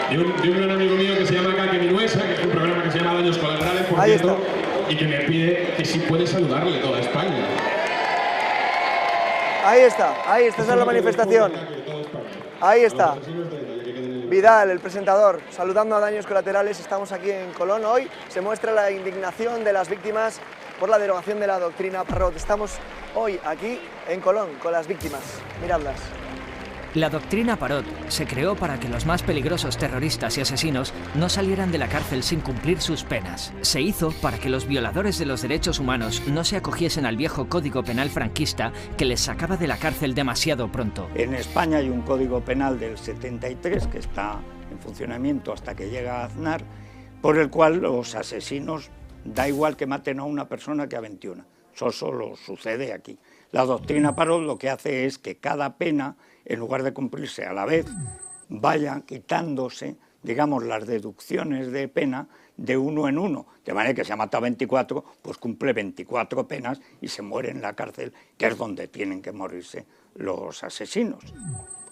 de un gran amigo mío que se llama Kake Minuesa, que es un programa que se llama Daños Colaterales, por cierto, y que me pide que si puede saludarle toda España. Ahí está, esa es la manifestación. Ahí está. Vidal, el presentador, saludando a Daños Colaterales. Estamos aquí en Colón hoy. Se muestra la indignación de las víctimas por la derogación de la doctrina Parrot. Estamos hoy aquí en Colón con las víctimas. Miradlas. La doctrina Parrot se creó para que los más peligrosos terroristas y asesinos no salieran de la cárcel sin cumplir sus penas. Se hizo para que los violadores de los derechos humanos no se acogiesen al viejo Código Penal franquista que les sacaba de la cárcel demasiado pronto. En España hay un Código Penal del 73 que está en funcionamiento hasta que llega a Aznar, por el cual los asesinos da igual que maten a una persona que a 21. Eso solo sucede aquí. La doctrina Parrot lo que hace es que cada pena, en lugar de cumplirse a la vez, vaya quitándose, digamos, las deducciones de pena de uno en uno. De manera que si ha matado 24, pues cumple 24 penas y se muere en la cárcel, que es donde tienen que morirse los asesinos.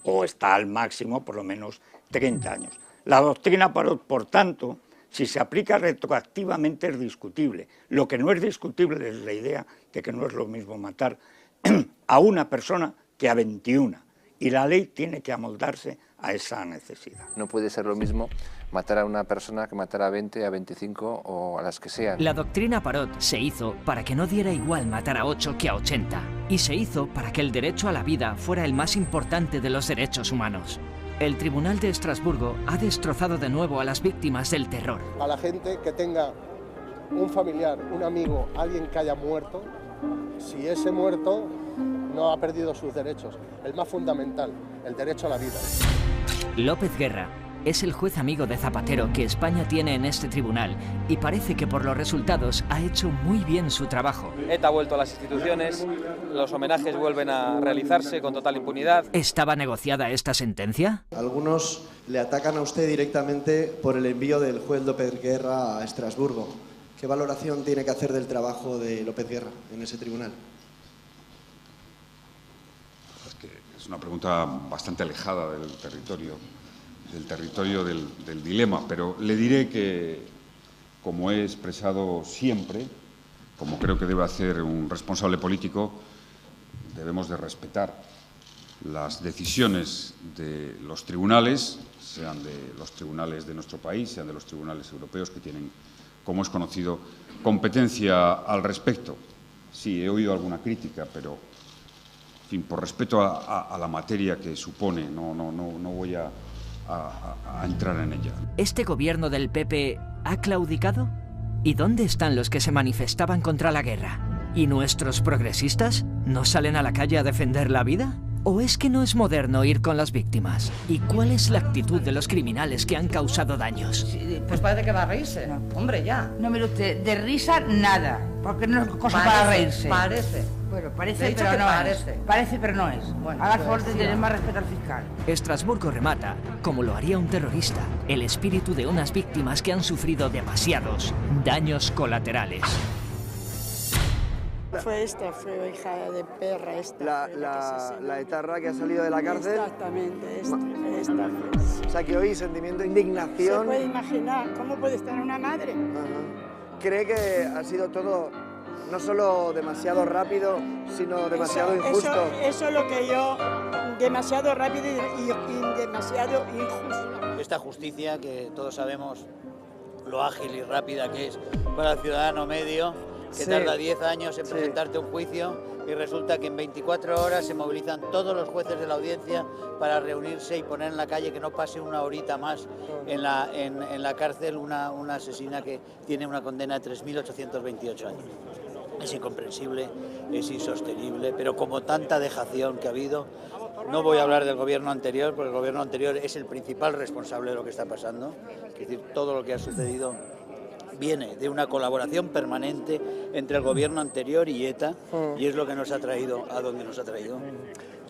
O está al máximo por lo menos 30 años. La doctrina Parrot, por tanto, si se aplica retroactivamente es discutible. Lo que no es discutible es la idea de que no es lo mismo matar a una persona que a 21. Y la ley tiene que amoldarse a esa necesidad. No puede ser lo mismo matar a una persona que matar a 20, a 25 o a las que sean. La doctrina Parrot se hizo para que no diera igual matar a 8 que a 80. Y se hizo para que el derecho a la vida fuera el más importante de los derechos humanos. El Tribunal de Estrasburgo ha destrozado de nuevo a las víctimas del terror. A la gente que tenga un familiar, un amigo, alguien que haya muerto, si ese muerto no ha perdido sus derechos, el más fundamental, el derecho a la vida. López Guerra es el juez amigo de Zapatero que España tiene en este tribunal y parece que por los resultados ha hecho muy bien su trabajo. ETA ha vuelto a las instituciones, los homenajes vuelven a realizarse con total impunidad. ¿Estaba negociada esta sentencia? Algunos le atacan a usted directamente por el envío del juez López Guerra a Estrasburgo. ¿Qué valoración tiene que hacer del trabajo de López Guerra en ese tribunal? Es una pregunta bastante alejada del territorio del dilema, pero le diré que, como he expresado siempre, como creo que debe hacer un responsable político, debemos de respetar las decisiones de los tribunales, sean de los tribunales de nuestro país, sean de los tribunales europeos que tienen, como es conocido, competencia al respecto. Sí, he oído alguna crítica, pero en fin, por respeto a la materia que supone, no voy a entrar en ella. ¿Este gobierno del PP ha claudicado? ¿Y dónde están los que se manifestaban contra la guerra? ¿Y nuestros progresistas no salen a la calle a defender la vida? ¿O es que no es moderno ir con las víctimas? ¿Y cuál es la actitud de los criminales que han causado daños? Sí, pues parece que va a reírse. No, hombre, ya. No, mire usted, de risa nada, porque no es cosa para reírse. Parece. Bueno, parece, pero no parece. es. Parece, pero no es. Bueno, haga pues, favor de tener más respeto al fiscal. Estrasburgo remata, como lo haría un terrorista, el espíritu de unas víctimas que han sufrido demasiados daños colaterales. Fue hija de perra esta. La etarra que ha salido de la cárcel. Exactamente, esta fue. O sea que hoy sentimiento de indignación. Se puede imaginar cómo puede estar una madre. Ajá. ¿Cree que ha sido todo no solo demasiado rápido, sino demasiado injusto? Eso es lo que yo... Demasiado rápido y demasiado injusto. Esta justicia, que todos sabemos lo ágil y rápida que es para el ciudadano medio, que tarda 10 años en presentarte un juicio y resulta que en 24 horas se movilizan todos los jueces de la audiencia para reunirse y poner en la calle que no pase una horita más en la cárcel una asesina que tiene una condena de 3.828 años. Es incomprensible, es insostenible, pero como tanta dejación que ha habido, no voy a hablar del gobierno anterior, porque el gobierno anterior es el principal responsable de lo que está pasando, es decir, todo lo que ha sucedido viene de una colaboración permanente entre el gobierno anterior y ETA, y es lo que nos ha traído a donde nos ha traído.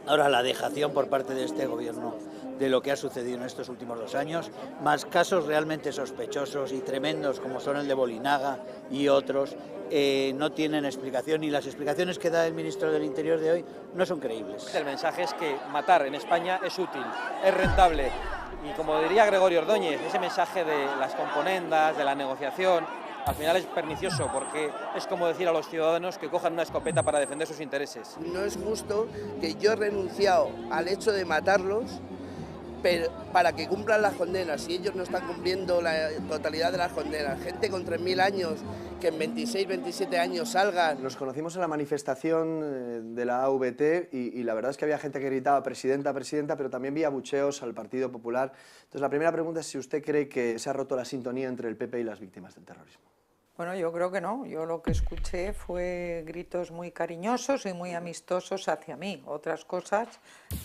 Ahora, la dejación por parte de este gobierno de lo que ha sucedido en estos últimos 2 años, más casos realmente sospechosos y tremendos como son el de Bolinaga y otros, no tienen explicación, y las explicaciones que da el ministro del Interior de hoy no son creíbles. El mensaje es que matar en España es útil, es rentable, Y como diría Gregorio Ordóñez, ese mensaje de las componendas, de la negociación, al final es pernicioso, porque es como decir a los ciudadanos que cojan una escopeta para defender sus intereses. No es justo que yo he renunciado al hecho de matarlos para que cumplan las condenas, y ellos no están cumpliendo la totalidad de las condenas. Gente con 3.000 años, que en 26, 27 años salgan. Nos conocimos en la manifestación de la AVT y la verdad es que había gente que gritaba presidenta, presidenta, pero también vi abucheos al Partido Popular. Entonces la primera pregunta es si usted cree que se ha roto la sintonía entre el PP y las víctimas del terrorismo. Bueno, yo creo que no. Yo lo que escuché fue gritos muy cariñosos y muy amistosos hacia mí. Otras cosas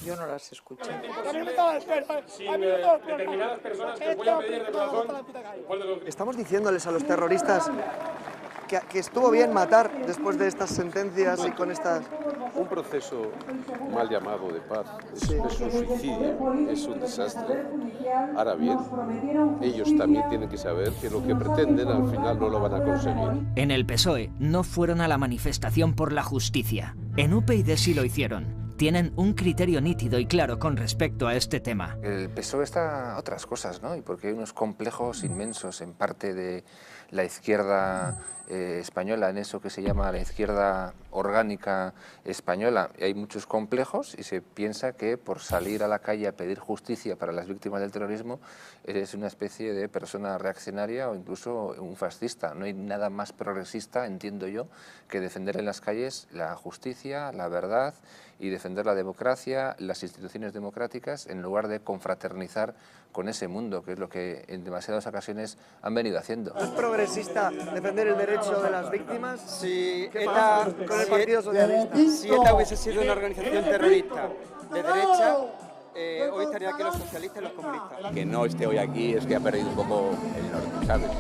yo no las escuché. Estamos diciéndoles a los terroristas que estuvo bien matar después de estas sentencias y con estas... Un proceso mal llamado de paz es un suicidio, es un desastre. Ahora bien, ellos también tienen que saber que lo que pretenden al final no lo van a conseguir. En el PSOE no fueron a la manifestación por la justicia. En UPyD sí lo hicieron. Tienen un criterio nítido y claro con respecto a este tema. El PSOE está a otras cosas, ¿no? Y porque hay unos complejos inmensos en parte de la izquierda española, en eso que se llama la izquierda orgánica española. Hay muchos complejos y se piensa que por salir a la calle a pedir justicia para las víctimas del terrorismo eres una especie de persona reaccionaria o incluso un fascista. No hay nada más progresista, entiendo yo, que defender en las calles la justicia, la verdad y defender la democracia, las instituciones democráticas, en lugar de confraternizar con ese mundo, que es lo que en demasiadas ocasiones han venido haciendo. ¿Es progresista defender el derecho de las víctimas? Si ¿Qué pasa con el Partido Socialista? Si ETA hubiese sido una organización terrorista de derecha, hoy estarían aquí los socialistas y los comunistas. Que no esté hoy aquí es que ha perdido un poco el norte, ¿sabes?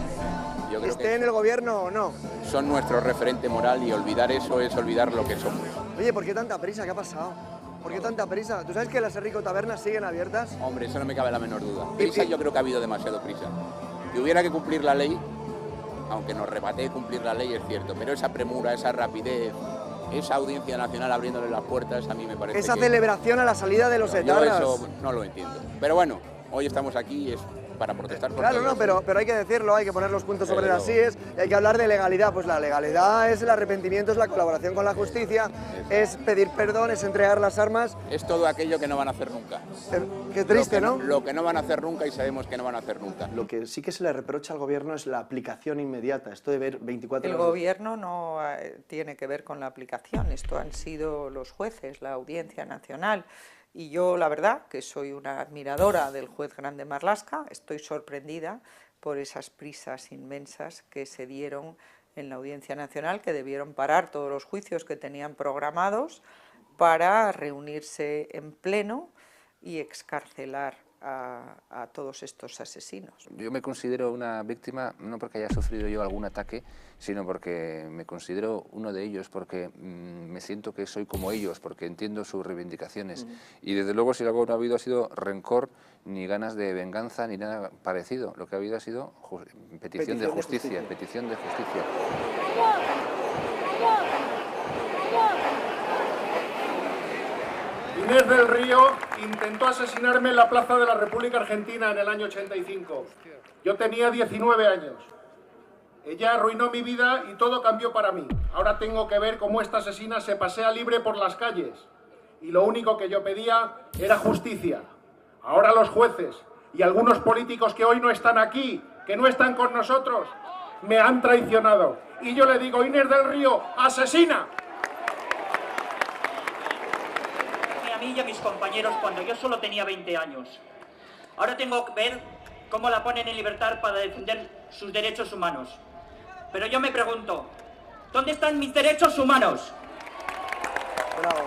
Yo creo ¿Esté que en el gobierno o no? son nuestro referente moral y olvidar eso es olvidar lo que somos. Oye, ¿por qué tanta prisa? ¿Qué ha pasado? ¿Por qué tanta prisa? ¿Tú sabes que las Rico Tabernas siguen abiertas? Hombre, eso no me cabe la menor duda. Prisa, yo creo que ha habido demasiado prisa. Que hubiera que cumplir la ley, aunque nos rebate cumplir la ley es cierto, pero esa premura, esa rapidez, esa audiencia nacional abriéndole las puertas, a mí me parece esa que... celebración a la salida de los etarras. Yo eso no lo entiendo. Pero bueno, hoy estamos aquí es para protestar por Claro, todo no, eso. pero hay que decirlo, hay que poner los puntos sobre las íes y hay que hablar de legalidad. Pues la legalidad es el arrepentimiento, es la colaboración con la justicia, es pedir perdón, es entregar las armas. Es todo aquello que no van a hacer nunca. Qué triste, ¿no? Lo que no van a hacer nunca y sabemos que no van a hacer nunca. Lo que sí que se le reprocha al gobierno es la aplicación inmediata, esto de ver 24 horas. El gobierno no tiene que ver con la aplicación, esto han sido los jueces, la Audiencia Nacional. Y yo, la verdad, que soy una admiradora del juez Grande Marlaska, estoy sorprendida por esas prisas inmensas que se dieron en la Audiencia Nacional, que debieron parar todos los juicios que tenían programados para reunirse en pleno y excarcelar a todos estos asesinos. Yo me considero una víctima, no porque haya sufrido yo algún ataque, sino porque me considero uno de ellos, porque me siento que soy como ellos, porque entiendo sus reivindicaciones. Y desde luego, si algo no ha habido ha sido rencor, ni ganas de venganza, ni nada parecido. Lo que ha habido ha sido petición de justicia, petición de justicia. Inés del Río intentó asesinarme en la Plaza de la República Argentina en el año 85. Yo tenía 19 años. Ella arruinó mi vida y todo cambió para mí. Ahora tengo que ver cómo esta asesina se pasea libre por las calles. Y lo único que yo pedía era justicia. Ahora los jueces y algunos políticos que hoy no están aquí, que no están con nosotros, me han traicionado. Y yo le digo, Inés del Río, ¡asesina! A mí y a mis compañeros cuando yo solo tenía 20 años. Ahora tengo que ver cómo la ponen en libertad para defender sus derechos humanos. Pero yo me pregunto, ¿dónde están mis derechos humanos? Bravo.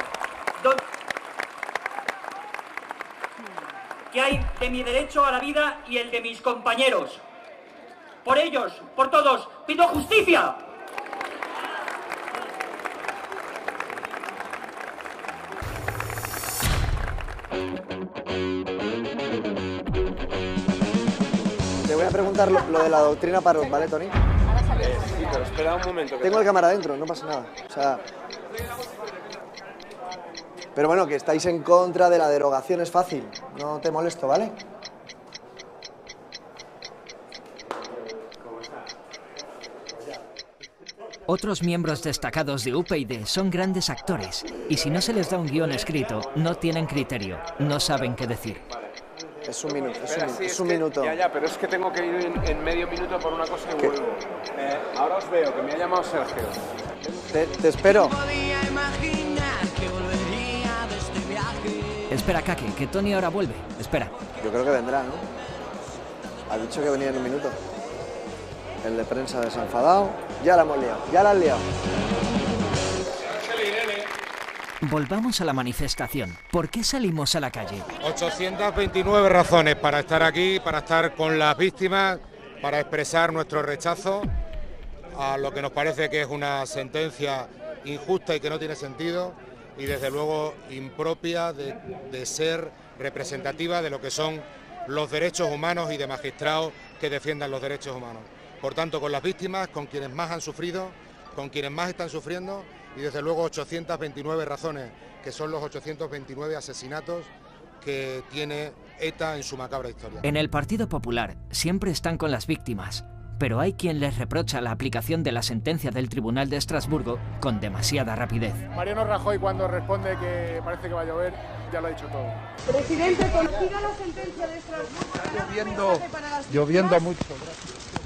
¿Qué hay de mi derecho a la vida y el de mis compañeros? Por ellos, por todos, pido justicia. Te voy a preguntar lo de la doctrina Parot, ¿vale, Tony? Sí, pero espera un momento. Tengo el cámara dentro, no pasa nada. O sea... Pero bueno, que estáis en contra de la derogación es fácil. No te molesto, ¿vale? Otros miembros destacados de UPyD son grandes actores y si no se les da un guión escrito, no tienen criterio, no saben qué decir. Es un minuto, es un minuto. Ya, pero es que tengo que ir en medio minuto por una cosa y vuelvo. Ahora os veo, que me ha llamado Sergio. Te espero. Espera, Kake, que Tony ahora vuelve. Espera. Yo creo que vendrá, ¿no? Ha dicho que venía en un minuto. El de prensa desenfadado. Ya la hemos liado, ya la han liado. Volvamos a la manifestación. ¿Por qué salimos a la calle? 829 razones para estar aquí, para estar con las víctimas, para expresar nuestro rechazo a lo que nos parece que es una sentencia injusta y que no tiene sentido y desde luego impropia de ser representativa de lo que son los derechos humanos y de magistrados que defiendan los derechos humanos. Por tanto, con las víctimas, con quienes más han sufrido, con quienes más están sufriendo y desde luego 829 razones, que son los 829 asesinatos que tiene ETA en su macabra historia. En el Partido Popular siempre están con las víctimas, pero hay quien les reprocha la aplicación de la sentencia del Tribunal de Estrasburgo con demasiada rapidez. Mariano Rajoy, cuando responde que parece que va a llover, ya lo ha dicho todo. Presidente, conocida la sentencia de Estrasburgo. Lloviendo mucho.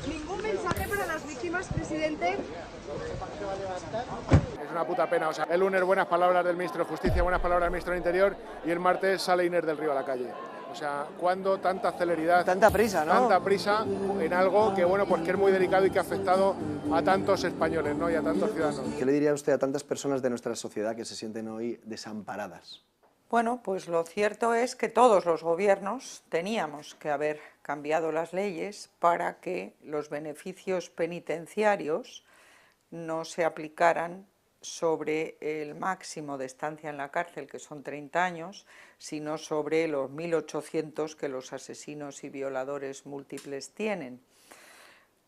¿Ningún mensaje para las víctimas, presidente? Es una puta pena, o sea, el lunes buenas palabras del ministro de Justicia, buenas palabras del ministro del Interior y el martes sale Inés del Río a la calle. O sea, ¿cuándo tanta celeridad? Tanta prisa, ¿no? Tanta prisa en algo que, bueno, pues que es muy delicado y que ha afectado a tantos españoles, ¿no? Y a tantos ciudadanos. ¿Qué le diría usted a tantas personas de nuestra sociedad que se sienten hoy desamparadas? Bueno, pues lo cierto es que todos los gobiernos teníamos que haber cambiado las leyes para que los beneficios penitenciarios no se aplicaran sobre el máximo de estancia en la cárcel, que son 30 años, sino sobre los 1.800 que los asesinos y violadores múltiples tienen.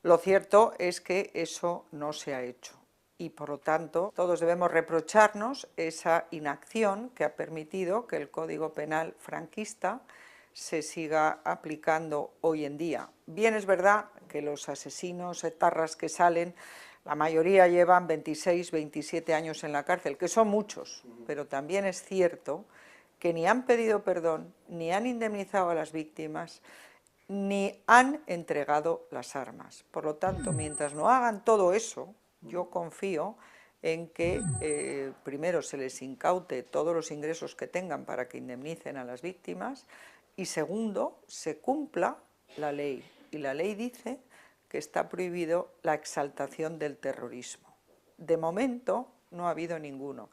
Lo cierto es que eso no se ha hecho y, por lo tanto, todos debemos reprocharnos esa inacción que ha permitido que el Código Penal franquista se siga aplicando hoy en día. Bien es verdad que los asesinos etarras que salen, la mayoría llevan 26, 27 años en la cárcel, que son muchos, pero también es cierto que ni han pedido perdón, ni han indemnizado a las víctimas, ni han entregado las armas. Por lo tanto, mientras no hagan todo eso, yo confío en que primero se les incaute todos los ingresos que tengan para que indemnicen a las víctimas y segundo, se cumpla la ley. Y la ley dice que está prohibido la exaltación del terrorismo. De momento no ha habido ninguno,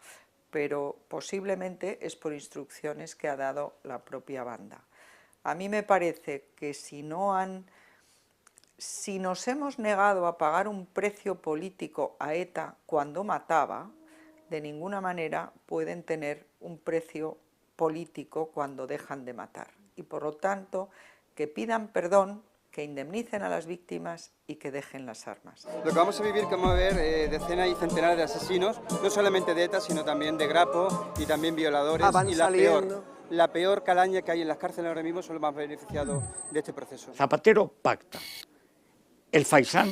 pero posiblemente es por instrucciones que ha dado la propia banda. A mí me parece que si nos hemos negado a pagar un precio político a ETA cuando mataba, de ninguna manera pueden tener un precio político cuando dejan de matar. Y por lo tanto, que pidan perdón, que indemnicen a las víctimas y que dejen las armas. Lo que vamos a vivir, que vamos a ver decenas y centenares de asesinos, no solamente de ETA, sino también de Grapo y también violadores. Y la peor calaña que hay en las cárceles ahora mismo son los más beneficiados de este proceso. Zapatero pacta el faisán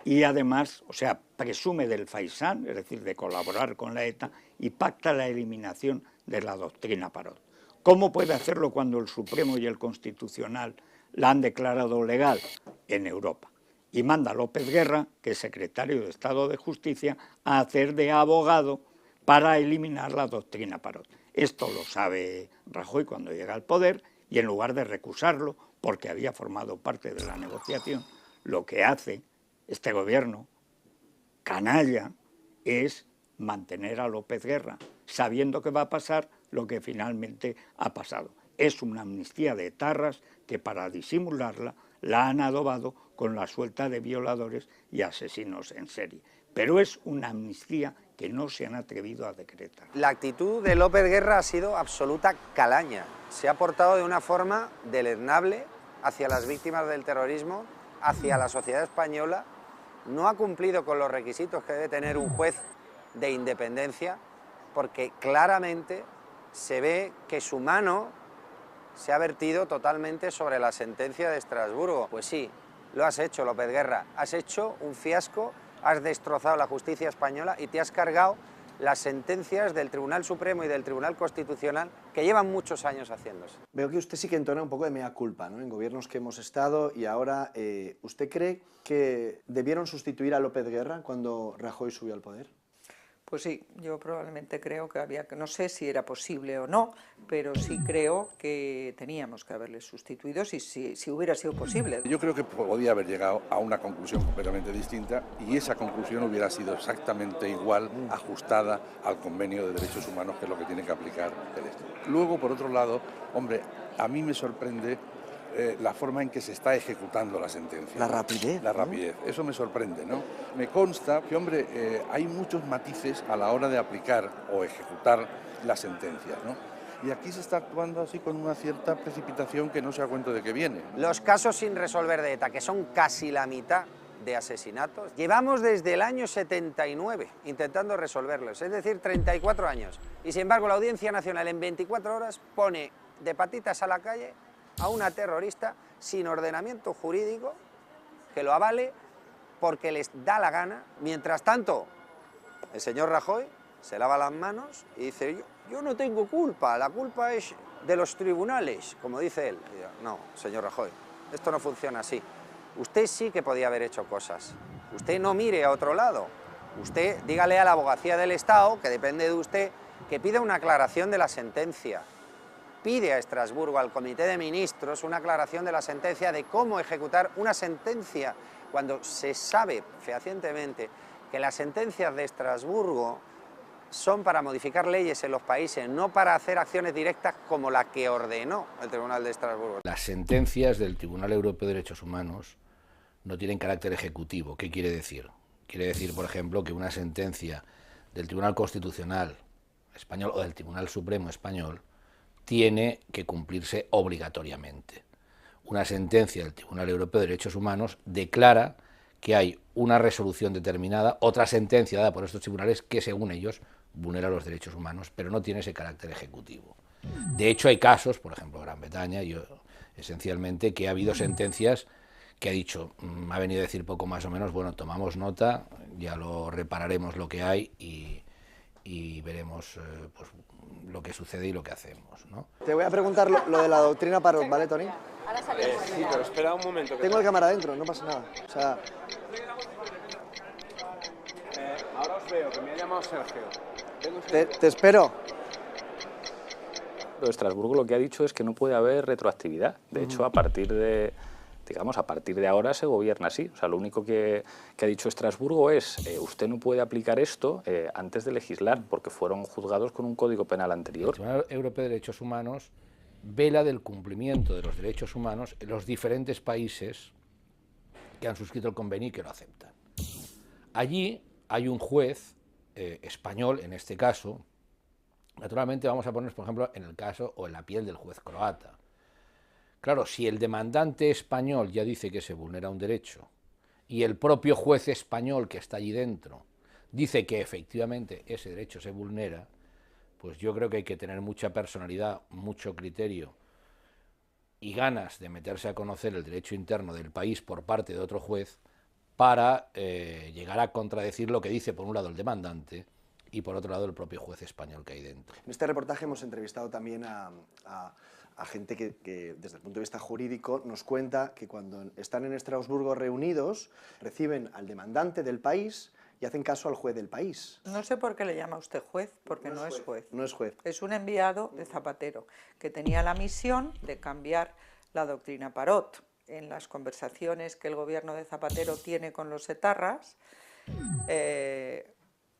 y además, o sea, presume del faisán, es decir, de colaborar con la ETA, y pacta la eliminación de la doctrina Parot. ¿Cómo puede hacerlo cuando el Supremo y el Constitucional la han declarado legal? En Europa? Y manda a López Guerra, que es secretario de Estado de Justicia, a hacer de abogado para eliminar la doctrina Parot. Esto lo sabe Rajoy cuando llega al poder y en lugar de recusarlo, porque había formado parte de la negociación, lo que hace este gobierno canalla es mantener a López Guerra, sabiendo que va a pasar lo que finalmente ha pasado. Es una amnistía de etarras que para disimularla la han adobado con la suelta de violadores y asesinos en serie. Pero es una amnistía que no se han atrevido a decretar. La actitud de López Guerra ha sido absoluta calaña. Se ha portado de una forma deleznable hacia las víctimas del terrorismo, hacia la sociedad española. No ha cumplido con los requisitos que debe tener un juez de independencia, porque claramente se ve que su mano se ha vertido totalmente sobre la sentencia de Estrasburgo. Pues sí, lo has hecho, López Guerra. Has hecho un fiasco has destrozado la justicia española y te has cargado las sentencias del Tribunal Supremo y del Tribunal Constitucional que llevan muchos años haciéndose. Veo que usted sí que entona un poco de mea culpa, ¿no?, en gobiernos que hemos estado, y ahora, ¿usted cree que debieron sustituir a López Guerra cuando Rajoy subió al poder? Pues sí, yo probablemente creo que había que, no sé si era posible o no, pero sí creo que teníamos que haberle sustituido si hubiera sido posible. Yo creo que podía haber llegado a una conclusión completamente distinta y esa conclusión hubiera sido exactamente igual, ajustada al convenio de derechos humanos, que es lo que tiene que aplicar el Estado. Luego, por otro lado, hombre, a mí me sorprende la forma en que se está ejecutando la sentencia. La rapidez. La rapidez, eso me sorprende, ¿no? Me consta que, hombre, hay muchos matices a la hora de aplicar o ejecutar las sentencias, ¿no? Y aquí se está actuando así con una cierta precipitación que no se da cuenta de que viene. Los casos sin resolver de ETA, que son casi la mitad de asesinatos, llevamos desde el año 79 intentando resolverlos, es decir, 34 años. Y sin embargo, la Audiencia Nacional en 24 horas pone de patitas a la calle a una terrorista sin ordenamiento jurídico que lo avale porque les da la gana. Mientras tanto, el señor Rajoy se lava las manos y dice, yo no tengo culpa, la culpa es de los tribunales, como dice él. Y yo, no, señor Rajoy, esto no funciona así. Usted sí que podía haber hecho cosas. Usted no mire a otro lado. Usted dígale a la Abogacía del Estado, que depende de usted, que pida una aclaración de la sentencia. Pide a Estrasburgo, al Comité de Ministros, una aclaración de la sentencia, de cómo ejecutar una sentencia, cuando se sabe fehacientemente que las sentencias de Estrasburgo son para modificar leyes en los países, no para hacer acciones directas como la que ordenó el Tribunal de Estrasburgo. Las sentencias del Tribunal Europeo de Derechos Humanos no tienen carácter ejecutivo. ¿Qué quiere decir? Quiere decir, por ejemplo, que una sentencia del Tribunal Constitucional español o del Tribunal Supremo español tiene que cumplirse obligatoriamente. Una sentencia del Tribunal Europeo de Derechos Humanos declara que hay una resolución determinada, otra sentencia dada por estos tribunales que, según ellos, vulnera los derechos humanos, pero no tiene ese carácter ejecutivo. De hecho, hay casos, por ejemplo, Gran Bretaña, esencialmente, que ha habido sentencias que ha dicho, ha venido a decir poco más o menos, bueno, tomamos nota, ya lo repararemos lo que hay y veremos pues, lo que sucede y lo que hacemos, ¿no? Te voy a preguntar lo de la doctrina Parot, ¿vale, Toni? Sí, pero espera un momento. Tengo el cámara adentro, no pasa nada. O sea... ahora os veo, que me ha llamado Sergio. Te espero. Estrasburgo lo que ha dicho es que no puede haber retroactividad. De hecho, a partir de ahora se gobierna así. O sea, lo único que ha dicho Estrasburgo es usted no puede aplicar esto antes de legislar, porque fueron juzgados con un código penal anterior. El Tribunal Europeo de Derechos Humanos vela del cumplimiento de los derechos humanos en los diferentes países que han suscrito el convenio y que lo aceptan. Allí hay un juez español, en este caso. Naturalmente vamos a ponernos, por ejemplo, en el caso o en la piel del juez croata. Claro, si el demandante español ya dice que se vulnera un derecho y el propio juez español que está allí dentro dice que efectivamente ese derecho se vulnera, pues yo creo que hay que tener mucha personalidad, mucho criterio y ganas de meterse a conocer el derecho interno del país por parte de otro juez para llegar a contradecir lo que dice por un lado el demandante y por otro lado el propio juez español que hay dentro. En este reportaje hemos entrevistado también a gente que desde el punto de vista jurídico nos cuenta que cuando están en Estrasburgo reunidos reciben al demandante del país y hacen caso al juez del país. No sé por qué le llama usted juez, porque no es juez. No es juez. Es un enviado de Zapatero que tenía la misión de cambiar la doctrina Parot. En las conversaciones que el gobierno de Zapatero tiene con los etarras,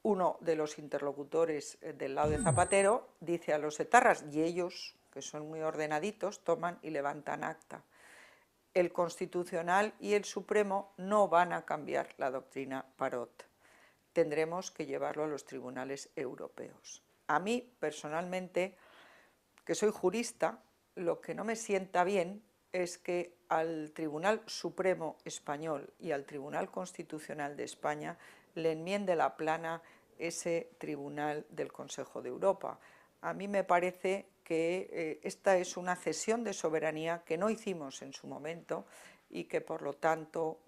uno de los interlocutores del lado de Zapatero dice a los etarras, y ellos, que son muy ordenaditos, toman y levantan acta. El Constitucional y el Supremo no van a cambiar la doctrina Parot. Tendremos que llevarlo a los tribunales europeos. A mí, personalmente, que soy jurista, lo que no me sienta bien es que al Tribunal Supremo Español y al Tribunal Constitucional de España le enmiende la plana ese Tribunal del Consejo de Europa. A mí me parece que esta es una cesión de soberanía que no hicimos en su momento y que por lo tanto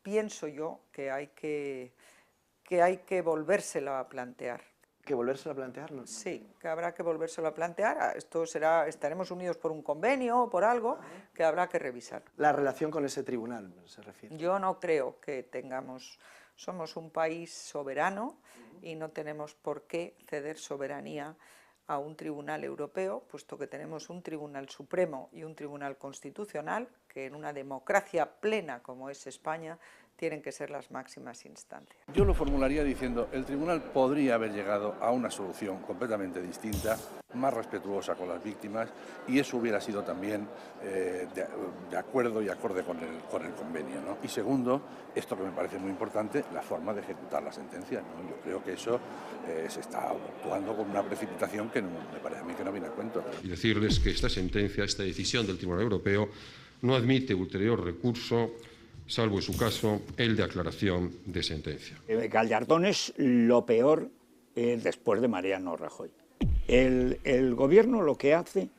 pienso yo que hay que volvérselo a plantear. ¿Que volvérselo a plantear? ¿No? Sí, que habrá que volvérselo a plantear. Esto será, estaremos unidos por un convenio o por algo que habrá que revisar. La relación con ese tribunal se refiere. Yo no creo que tengamos, somos un país soberano y no tenemos por qué ceder soberanía a un tribunal europeo, puesto que tenemos un tribunal supremo y un tribunal constitucional que en una democracia plena como es España tienen que ser las máximas instancias. Yo lo formularía diciendo, el tribunal podría haber llegado a una solución completamente distinta, más respetuosa con las víctimas, y eso hubiera sido también de acuerdo y acorde con el convenio, ¿no? Y segundo, esto que me parece muy importante, la forma de ejecutar la sentencia, ¿no? Yo creo que eso se está actuando con una precipitación que me parece a mí que no viene a cuento. Y decirles que esta sentencia, esta decisión del Tribunal Europeo, no admite ulterior recurso, salvo en su caso el de aclaración de sentencia. Gallardón es lo peor después de Mariano Rajoy. El gobierno lo que hace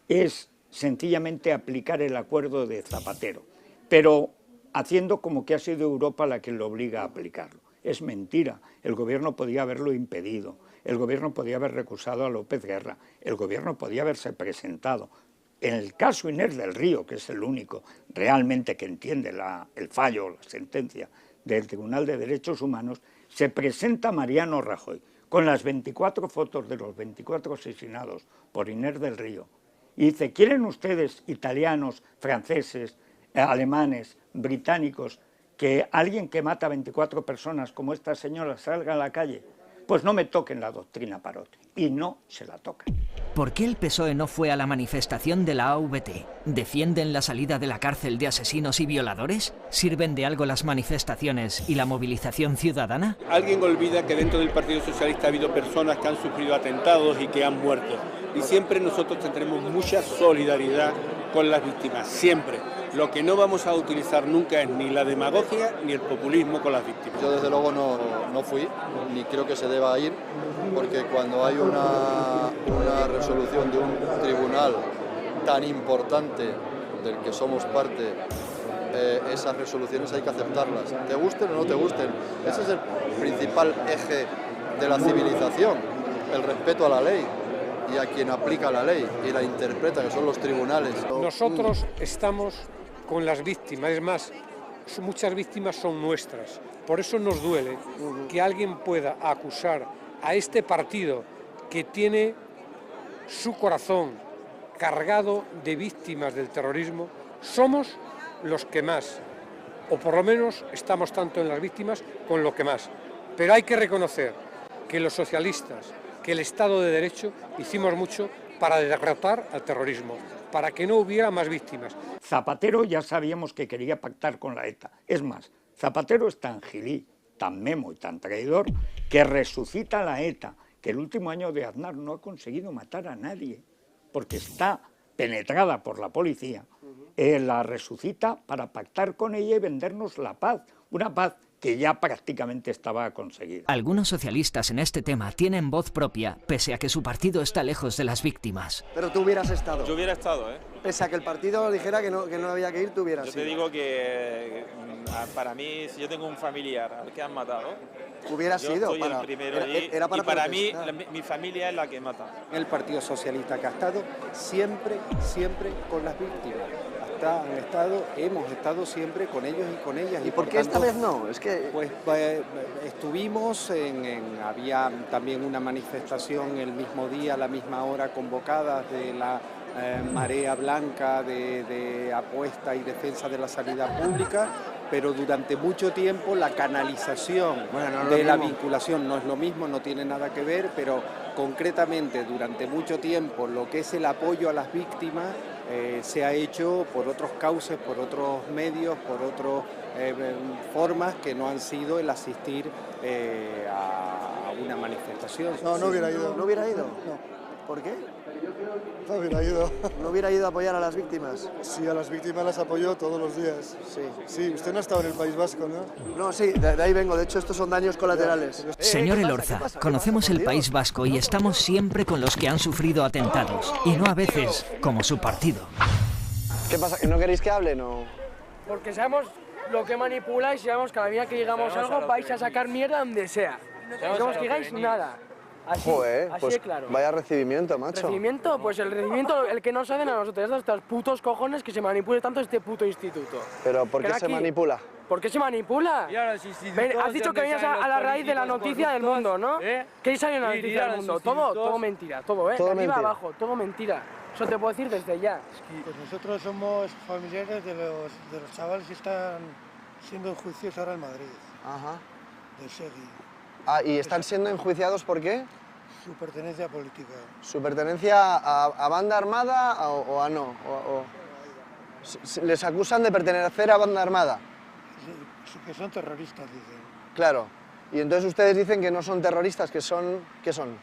es sencillamente aplicar el acuerdo de Zapatero, pero haciendo como que ha sido Europa la que lo obliga a aplicarlo. Es mentira, el gobierno podía haberlo impedido, el gobierno podía haber recusado a López Guerra, el gobierno podía haberse presentado. En el caso Inés del Río, que es el único realmente que entiende el fallo, la sentencia del Tribunal de Derechos Humanos, se presenta Mariano Rajoy con las 24 fotos de los 24 asesinados por Inés del Río y dice, ¿quieren ustedes, italianos, franceses, alemanes, británicos, que alguien que mata a 24 personas como esta señora salga a la calle? Pues no me toquen la doctrina Parot, y no se la tocan. ¿Por qué el PSOE no fue a la manifestación de la AVT? ¿Defienden la salida de la cárcel de asesinos y violadores? ¿Sirven de algo las manifestaciones y la movilización ciudadana? Alguien olvida que dentro del Partido Socialista ha habido personas que han sufrido atentados y que han muerto. Y siempre nosotros tendremos mucha solidaridad con las víctimas, siempre. Lo que no vamos a utilizar nunca es ni la demagogia ni el populismo con las víctimas. Yo desde luego no fui, ni creo que se deba ir, porque cuando hay una resolución de un tribunal tan importante del que somos parte, esas resoluciones hay que aceptarlas, te gusten o no te gusten. Ese es el principal eje de la civilización, el respeto a la ley y a quien aplica la ley y la interpreta, que son los tribunales. Nosotros estamos con las víctimas, es más, muchas víctimas son nuestras. Por eso nos duele que alguien pueda acusar a este partido que tiene su corazón cargado de víctimas del terrorismo. Somos los que más, o por lo menos estamos tanto en las víctimas con lo que más. Pero hay que reconocer que los socialistas, que el Estado de Derecho, hicimos mucho para derrotar al terrorismo, para que no hubiera más víctimas. Zapatero ya sabíamos que quería pactar con la ETA. Es más, Zapatero es tan gilí, tan memo y tan traidor que resucita la ETA, que el último año de Aznar no ha conseguido matar a nadie, porque está penetrada por la policía, la resucita para pactar con ella y vendernos la paz, una paz que ya prácticamente estaba conseguida. Algunos socialistas en este tema tienen voz propia, pese a que su partido está lejos de las víctimas. Pero tú hubieras estado. Yo hubiera estado, ¿eh? Pese a que el partido dijera que no había que ir, tú hubieras Yo ido. te digo que para mí, si yo tengo un familiar al que han matado, hubieras yo ido. soy el primero era para y para mí, protestar. mi familia es la que mata. El Partido Socialista que ha estado siempre con las víctimas. Hemos estado siempre con ellos y con ellas. ¿Y por qué esta vez no? Es que... Pues estuvimos había también una manifestación el mismo día, a la misma hora, convocada de la marea blanca de apuesta y defensa de la sanidad pública, pero durante mucho tiempo la canalización de la vinculación no es lo mismo, no tiene nada que ver, pero concretamente durante mucho tiempo lo que es el apoyo a las víctimas se ha hecho por otros cauces, por otros medios, por otras formas que no han sido el asistir a una manifestación. No hubiera ido. ¿No hubiera ido? No. ¿Por qué? No hubiera ido. ¿No hubiera ido a apoyar a las víctimas? Sí, a las víctimas las apoyo todos los días. Sí. Sí, usted no ha estado en el País Vasco, ¿no? No, sí, de ahí vengo. De hecho, estos son daños colaterales. Señor Elorza, conocemos el País Vasco y estamos siempre con los que han sufrido atentados. Y no a veces como su partido. ¿Qué pasa? ¿Que no queréis que hable? No. Porque sabemos lo que manipula y sabemos que a la medida que digamos algo vais a sacar mierda donde sea. No queremos que digáis nada. Así, Joder, así pues de claro. vaya recibimiento, macho. ¿Recibimiento? Pues el recibimiento, el que nos hacen a nosotros, estos putos cojones que se manipule tanto este puto instituto. ¿Pero por qué se manipula? ¿Por qué se manipula? Has dicho que venías a la raíz de la noticia del mundo, ¿no? ¿Qué salió en la noticia del mundo? Todo mentira, todo, ¿eh? Todo de arriba mentira. abajo, todo mentira. Eso te puedo decir desde ya. Pues nosotros somos familiares de los chavales que están siendo enjuiciados ahora en Madrid. Ajá. De Segui. Ah, ¿y están siendo enjuiciados por qué? Su pertenencia política. ¿Su pertenencia a banda armada o a no? ¿Les acusan de pertenecer a banda armada? Sí, que son terroristas, dicen. Claro. Y entonces ustedes dicen que no son terroristas, que son... ¿Qué son?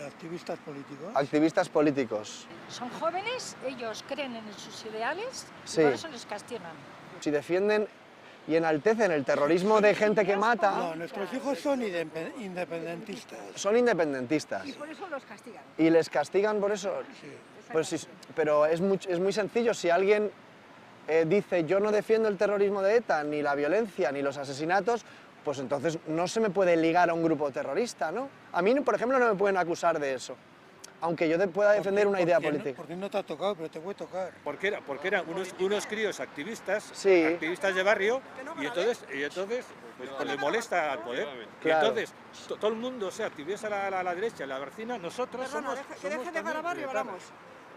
Activistas políticos. Activistas políticos. Son jóvenes, ellos creen en sus ideales Sí. y por eso les castigan. Si defienden y enaltecen el terrorismo de gente que mata... No, nuestros hijos son independentistas. Son independentistas. Y por eso los castigan. ¿Y les castigan por eso? Sí. Pues sí, pero es muy sencillo. Si alguien dice yo no defiendo el terrorismo de ETA, ni la violencia, ni los asesinatos, pues entonces no se me puede ligar a un grupo terrorista, ¿no? A mí, por ejemplo, no me pueden acusar de eso, aunque yo pueda defender una idea política. Porque no te ha tocado, pero te voy a tocar. Porque eran unos críos activistas, Sí. activistas de barrio, y entonces pues les molesta al poder. Claro. Y entonces todo el mundo, o sea, activista a la derecha, la vecina, nosotros somos... Que dejen de ganar barrio, vamos.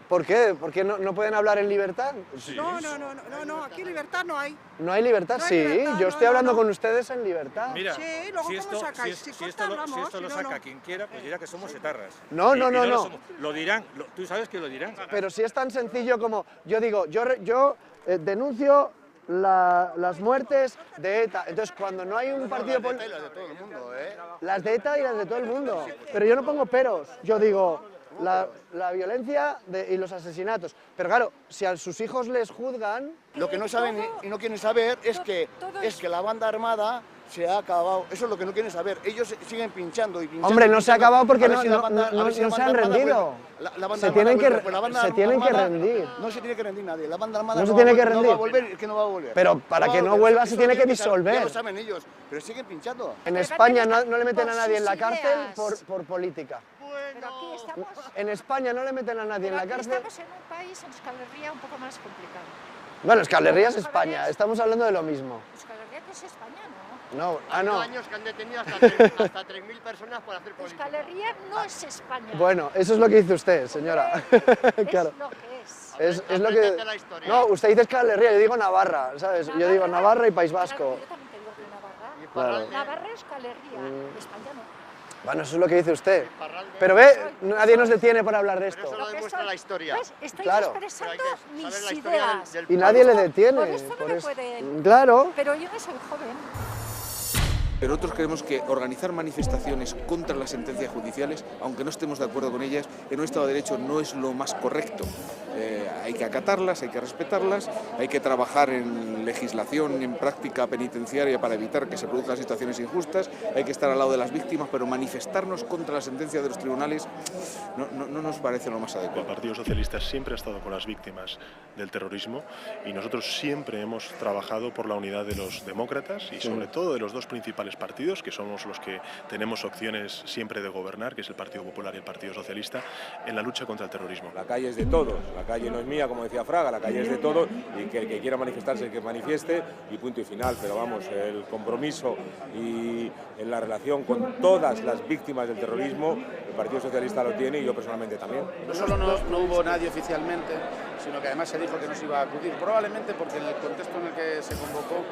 ¿Por qué? ¿Por qué no pueden hablar en libertad? Sí. No, aquí libertad no hay. ¿No hay libertad? No hay Sí, libertad, yo no, estoy no, hablando no. con ustedes en libertad. Mira, Sí, luego si ¿cómo esto, sacáis? si Si esto lo hablamos, saca si no, no. quien quiera, pues dirá que somos etarras. No, Y no, lo no. somos. Lo dirán, tú sabes que lo dirán. Pero si es tan sencillo como, yo digo, yo denuncio las muertes de ETA. Entonces, cuando no hay un partido político... Las de todo el mundo, ¿eh? Las de ETA y las de todo el mundo. Pero yo no pongo peros. Yo digo, la violencia y los asesinatos. Pero claro, si a sus hijos les juzgan... Lo que no saben y no quieren saber es que la banda armada se ha acabado. Eso es lo que no quieren saber. Ellos siguen pinchando y pinchando. Hombre, no se ha acabado porque no si se han rendido. Se tienen que rendir. No se tiene que rendir nadie. La banda armada No se tiene que no rendir. va a volver, es que no va a volver. Pero para que no vuelva se tiene que disolver. Ya lo saben ellos, pero siguen pinchando. En España no le meten a nadie en la cárcel por política. Pero aquí estamos... En España no le meten a nadie en la cárcel. Estamos en un país, en Euskal Herria, un poco más complicado. Bueno, Euskal Herria es España, estamos hablando de lo mismo. Euskal Herria que es España, ¿no? No, Ha habido no. años que han detenido hasta 3.000 personas por hacer política. Euskal Herria no es España. Bueno, eso es lo que dice usted, señora. Claro. Es lo que es. Es lo que... No, usted dice Euskal Herria, yo digo Navarra, ¿sabes? Yo digo Navarra y País Vasco. Yo también te digo que Navarra. Claro. Navarra, Euskal Herria. España no. Bueno, eso es lo que dice usted. Pero ve, nadie nos detiene por hablar de esto. Eso lo demuestra la historia. ¿Ves? Estoy Claro. expresando mis saber la historia ideas. del Y nadie le Por detiene. esto no me pueden. Claro. Pero yo no soy joven. Pero otros creemos que organizar manifestaciones contra las sentencias judiciales, aunque no estemos de acuerdo con ellas, en un Estado de Derecho no es lo más correcto. Hay que acatarlas, hay que respetarlas, hay que trabajar en legislación, en práctica penitenciaria para evitar que se produzcan situaciones injustas, hay que estar al lado de las víctimas, pero manifestarnos contra la sentencia de los tribunales no nos parece lo más adecuado. El Partido Socialista siempre ha estado con las víctimas del terrorismo y nosotros siempre hemos trabajado por la unidad de los demócratas y sobre todo de los dos principales partidos, que somos los que tenemos opciones siempre de gobernar, que es el Partido Popular y el Partido Socialista, en la lucha contra el terrorismo. La calle es de todos, la calle no es mía, como decía Fraga, la calle es de todos y que el que quiera manifestarse, que manifieste y punto y final. Pero vamos, el compromiso y en la relación con todas las víctimas del terrorismo, el Partido Socialista lo tiene y yo personalmente también. No solo no hubo nadie oficialmente, sino que además se dijo que no se iba a acudir, probablemente porque en el contexto en el que se convocó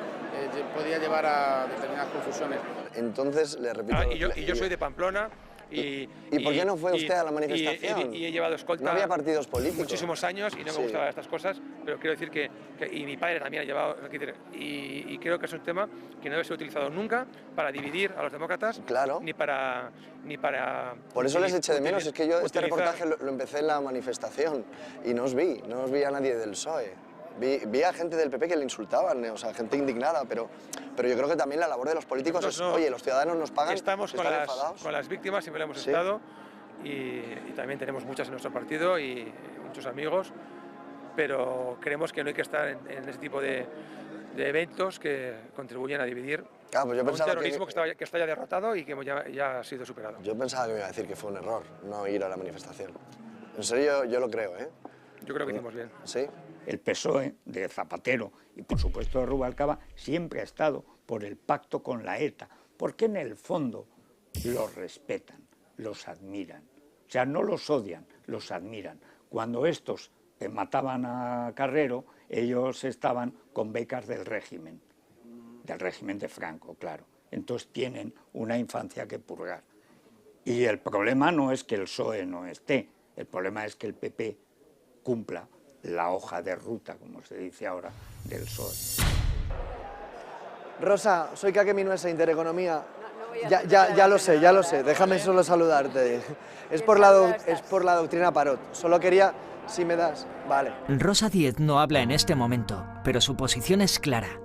podía llevar a determinadas confusiones. Entonces, le repito... Y yo soy de Pamplona ¿Y por qué no fue usted a la manifestación? Y he llevado escolta. No había partidos políticos. Muchísimos años y no me gustaban estas cosas, pero quiero decir que y mi padre también ha llevado, y creo que es un tema que no debe ser utilizado nunca para dividir a los demócratas, ni para Por eso les eché de menos, es que yo este reportaje lo empecé en la manifestación y no os vi a nadie del PSOE. Vi a gente del PP que le insultaban, o sea, gente indignada, pero yo creo que también la labor de los políticos es, oye, los ciudadanos nos pagan, estamos con las víctimas, siempre hemos estado, y también tenemos muchas en nuestro partido y muchos amigos, pero creemos que no hay que estar en ese tipo de eventos que contribuyen a dividir pues yo un terrorismo que está ya derrotado y que ya ha sido superado. Yo pensaba que me iba a decir que fue un error no ir a la manifestación. En serio, yo lo creo, ¿eh? Yo creo que hicimos bien. ¿Sí? El PSOE de Zapatero y por supuesto de Rubalcaba siempre ha estado por el pacto con la ETA, porque en el fondo los respetan, los admiran. O sea, no los odian, los admiran. Cuando estos mataban a Carrero, ellos estaban con becas del régimen de Franco, claro. Entonces tienen una infancia que purgar. Y el problema no es que el PSOE no esté, el problema es que el PP cumpla la hoja de ruta, como se dice ahora, del PSOE. Rosa, soy Kake Minuesa, Intereconomía. Ya lo sé, déjame solo saludarte. Es por la doctrina Parot. Solo quería, si me das, vale. Rosa Díez no habla en este momento, pero su posición es clara.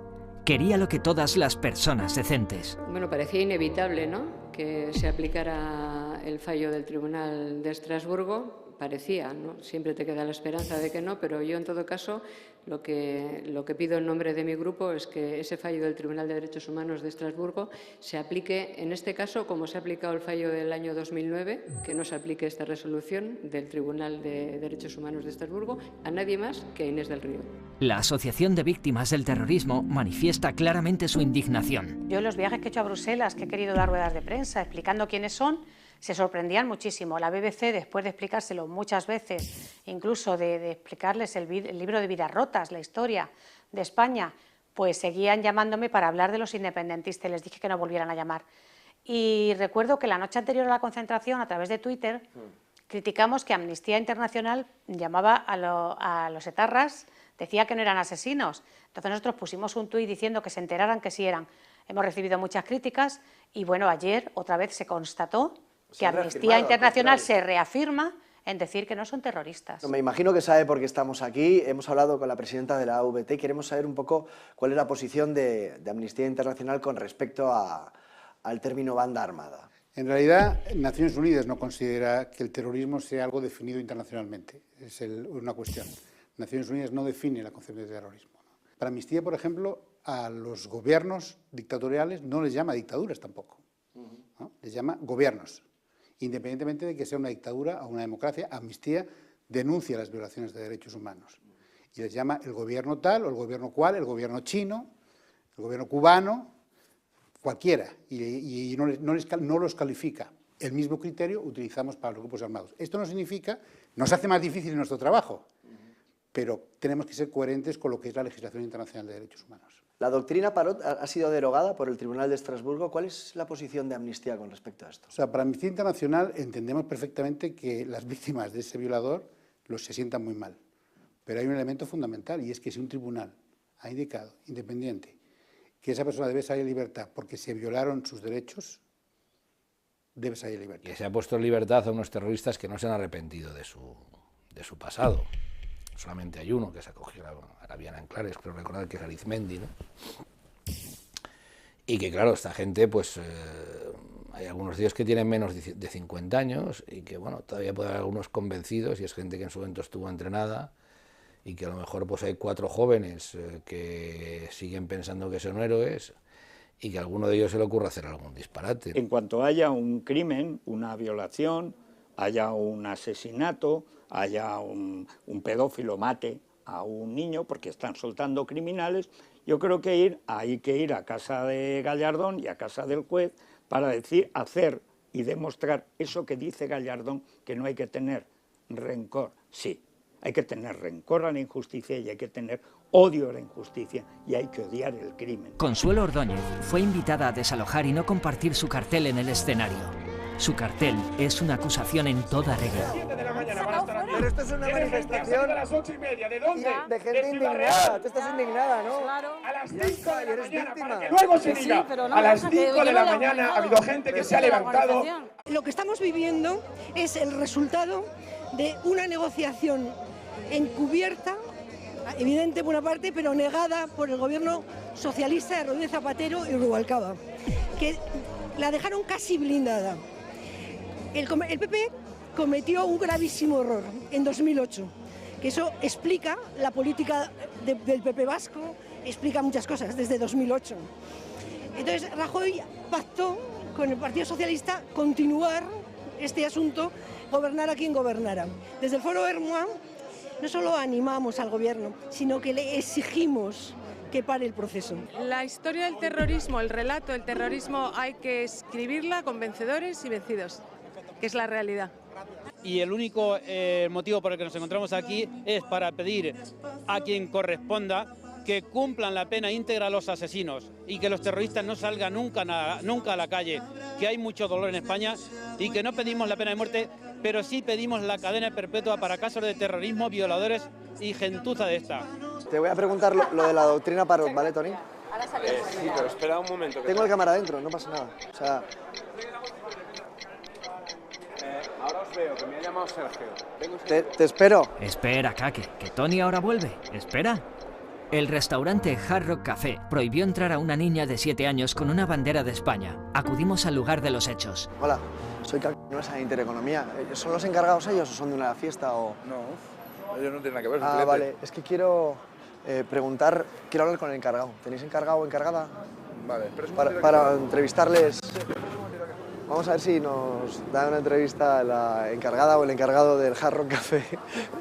Quería lo que todas las personas decentes. Bueno, parecía inevitable, ¿no?, que se aplicara el fallo del Tribunal de Estrasburgo. Parecía, ¿no? Siempre te queda la esperanza de que no, pero yo en todo caso lo que pido en nombre de mi grupo es que ese fallo del Tribunal de Derechos Humanos de Estrasburgo se aplique en este caso como se ha aplicado el fallo del año 2009, que no se aplique esta resolución del Tribunal de Derechos Humanos de Estrasburgo a nadie más que a Inés del Río. La Asociación de Víctimas del Terrorismo manifiesta claramente su indignación. Yo en los viajes que he hecho a Bruselas, que he querido dar ruedas de prensa explicando quiénes son, se sorprendían muchísimo. La BBC, después de explicárselo muchas veces, incluso de explicarles el libro de Vidas Rotas, la historia de España, pues seguían llamándome para hablar de los independentistas y les dije que no volvieran a llamar. Y recuerdo que la noche anterior a la concentración, a través de Twitter, criticamos que Amnistía Internacional llamaba a los etarras, decía que no eran asesinos. Entonces nosotros pusimos un tuit diciendo que se enteraran que sí eran. Hemos recibido muchas críticas y bueno, ayer otra vez se constató que Amnistía Internacional se reafirma en decir que no son terroristas. Me imagino que sabe por qué estamos aquí. Hemos hablado con la presidenta de la AVT y queremos saber un poco cuál es la posición de Amnistía Internacional con respecto al término banda armada. En realidad, Naciones Unidas no considera que el terrorismo sea algo definido internacionalmente. Es una cuestión. Naciones Unidas no define la concepción de terrorismo. Para Amnistía, por ejemplo, a los gobiernos dictatoriales no les llama dictaduras tampoco, ¿no? Les llama gobiernos. Independientemente de que sea una dictadura o una democracia, Amnistía denuncia las violaciones de derechos humanos. Y les llama el gobierno tal o el gobierno cual, el gobierno chino, el gobierno cubano, cualquiera, y no los califica. El mismo criterio utilizamos para los grupos armados. Esto no significa, nos hace más difícil nuestro trabajo, pero tenemos que ser coherentes con lo que es la legislación internacional de derechos humanos. La doctrina Parot ha sido derogada por el Tribunal de Estrasburgo. ¿Cuál es la posición de Amnistía con respecto a esto? O sea, para Amnistía Internacional entendemos perfectamente que las víctimas de ese violador se sientan muy mal. Pero hay un elemento fundamental y es que si un tribunal ha indicado, independiente, que esa persona debe salir en libertad porque se violaron sus derechos, debe salir en libertad. Que se ha puesto en libertad a unos terroristas que no se han arrepentido de su pasado. Solamente hay uno que se acogió a la Viana Enclares, creo recordar que es Arizmendi, ¿no? Y que claro, esta gente, pues hay algunos de ellos que tienen menos de 50 años y que bueno, todavía puede haber algunos convencidos y es gente que en su momento estuvo entrenada y que a lo mejor pues hay 4 jóvenes que siguen pensando que son héroes y que a alguno de ellos se le ocurra hacer algún disparate. En cuanto haya un crimen, una violación, haya un asesinato, haya un pedófilo mate a un niño porque están soltando criminales, yo creo que hay que ir a casa de Gallardón y a casa del juez para hacer y demostrar eso que dice Gallardón, que no hay que tener rencor. Sí, hay que tener rencor a la injusticia y hay que tener odio a la injusticia y hay que odiar el crimen. Consuelo Ordóñez fue invitada a desalojar y no compartir su cartel en el escenario. Su cartel es una acusación en toda regla. Pero esto es una manifestación de gente indignada. Tú estás indignada, ¿no? Claro. A las 5 de la mañana, Luego se diga, a las 5 de la mañana ha habido gente que se ha levantado. Lo que estamos viviendo es el resultado de una negociación encubierta, evidente por una parte, pero negada por el gobierno socialista de Rodríguez Zapatero y Rubalcaba, que la dejaron casi blindada. El PP cometió un gravísimo error en 2008, que eso explica la política del PP vasco, explica muchas cosas desde 2008. Entonces Rajoy pactó con el Partido Socialista continuar este asunto, gobernar a quien gobernara. Desde el Foro Hermoa no solo animamos al gobierno, sino que le exigimos que pare el proceso. La historia del terrorismo, el relato del terrorismo, hay que escribirla con vencedores y vencidos, que es la realidad. Y el único motivo por el que nos encontramos aquí es para pedir a quien corresponda que cumplan la pena íntegra a los asesinos y que los terroristas no salgan nunca a la calle, que hay mucho dolor en España y que no pedimos la pena de muerte, pero sí pedimos la cadena perpetua para casos de terrorismo, violadores y gentuza de esta. Te voy a preguntar lo de la doctrina Parot, ¿vale, Toni? Sí, pero espera un momento. Tengo el cámara dentro, no pasa nada. O sea... ahora os veo, que me ha llamado Sergio. Te espero. Espera, Kake, que Tony ahora vuelve. Espera. El restaurante Hard Rock Café prohibió entrar a una niña de 7 años con una bandera de España. Acudimos al lugar de los hechos. Hola, soy Kake, no es a Intereconomía. ¿Son los encargados ellos o son de una fiesta o...? No, ellos no tienen nada que ver. Ah, vale, es que quiero preguntar, quiero hablar con el encargado. ¿Tenéis encargado o encargada? Vale, para entrevistarles. Vamos a ver si nos da una entrevista la encargada o el encargado del Hard Rock Café.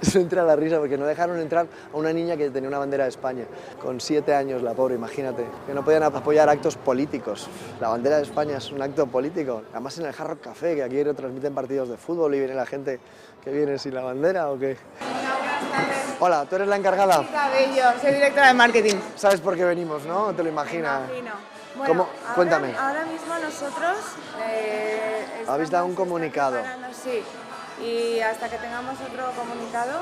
Se entra la risa porque no dejaron entrar a una niña que tenía una bandera de España. Con 7 años, la pobre, imagínate. Que no podían apoyar actos políticos. La bandera de España es un acto político. Además en el Hard Rock Café, que aquí retransmiten partidos de fútbol y viene la gente que viene sin la bandera o qué. Hola, ¿tú eres la encargada? Sí, Cabello, soy directora de marketing. ¿Sabes por qué venimos, no? ¿Te lo imaginas? Me imagino. Bueno, Cuéntame. Ahora mismo nosotros... ¿Habéis dado un comunicado? Sí, y hasta que tengamos otro comunicado,